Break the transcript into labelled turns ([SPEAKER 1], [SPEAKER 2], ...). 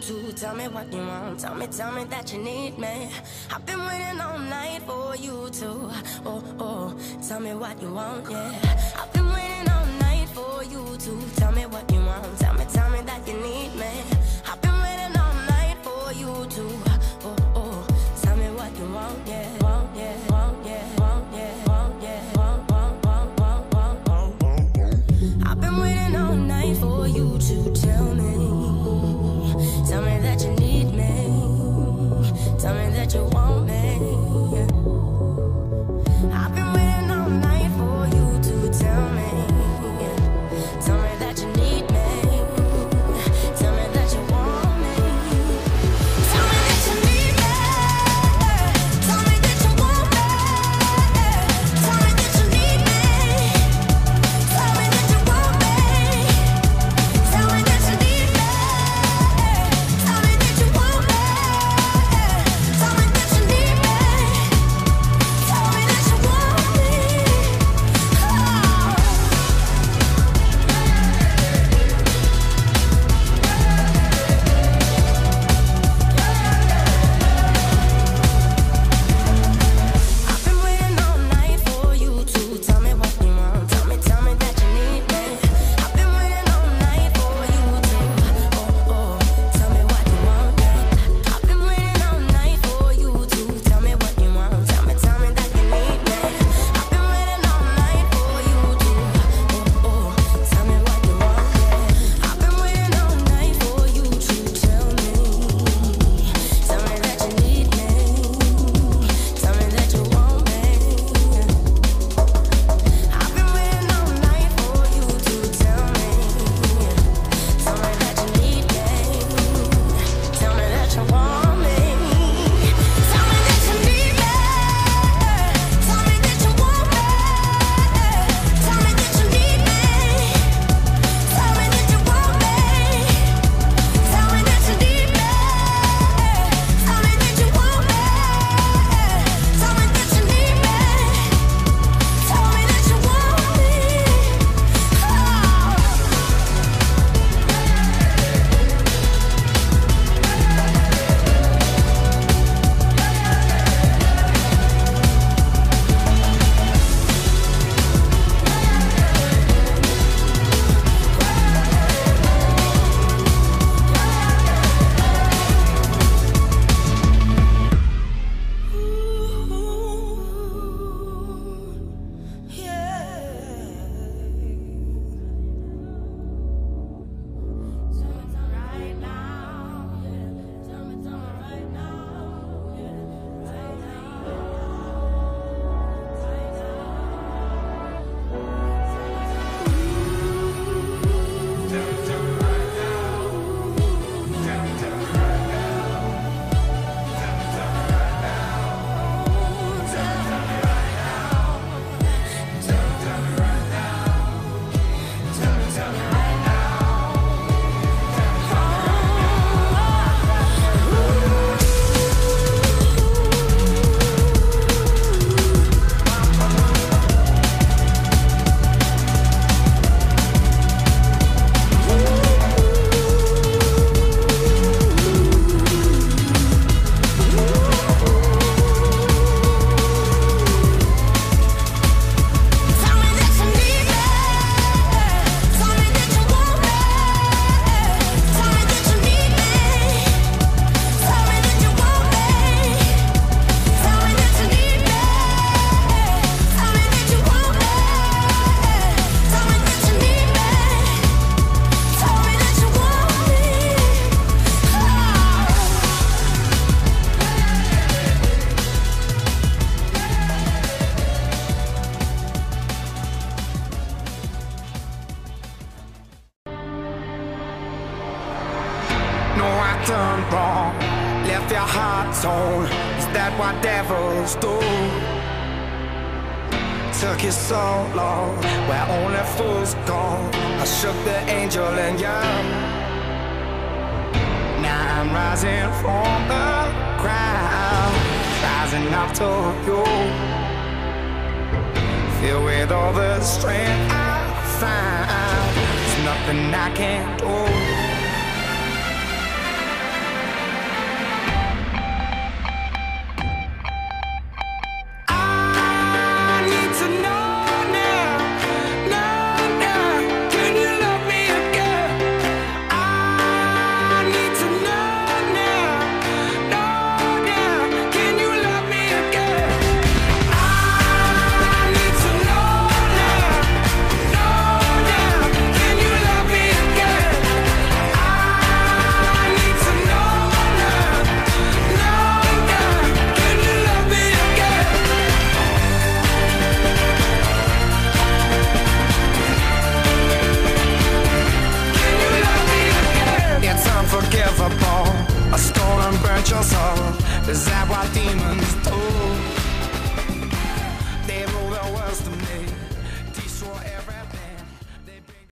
[SPEAKER 1] to tell me what you want. Tell me that you need me. I've been waiting all night for you to, tell me what you want, yeah. I've been waiting all night for you to tell me what you want. Tell me that you need me. I've been waiting all night for you to, tell me what you want, yeah. Want, yeah, want, yeah, want, yeah, want, yeah, want, want, want, want, want, want. I've been waiting all night for you to tell me that you need me. Tell me that you want me. I've been waiting all night for you to tell me that you need me. Tell me that you want me. Tell me that you need me. Tell me that you want me. Tell me that you need me. Tell me that you want me. Tell me that you need me. Tell me that you want me. Tell me that you need me. Tell me that you want me. I've been waiting all night for you to tell me what you want. Tell me that you need me. I've been waiting all night for you to, tell me what you want, yeah. I've been waiting all night for you to tell me what you want. Tell me that you need me. I've been waiting all night for you to, tell me what you want, yeah. I've been waiting all night for you to tell me that you need me. Tell me that you want me. I've been waiting all night for you to tell me that you need me. Tell me that you want me. Tell me that you need me. Tell me that you want me. Tell me that you need me. Tell me that you want me. Tell me that you need me. Tell me that you want me. Tell me that you need me. Tell me that you want me.
[SPEAKER 2] No, I done wrong, left your heart torn. Is that what devils do? Took you so long, where only fools go. I shook the angel and young. Now I'm rising from the ground, rising up to you. Filled with all the strength I find, there's nothing I can't do.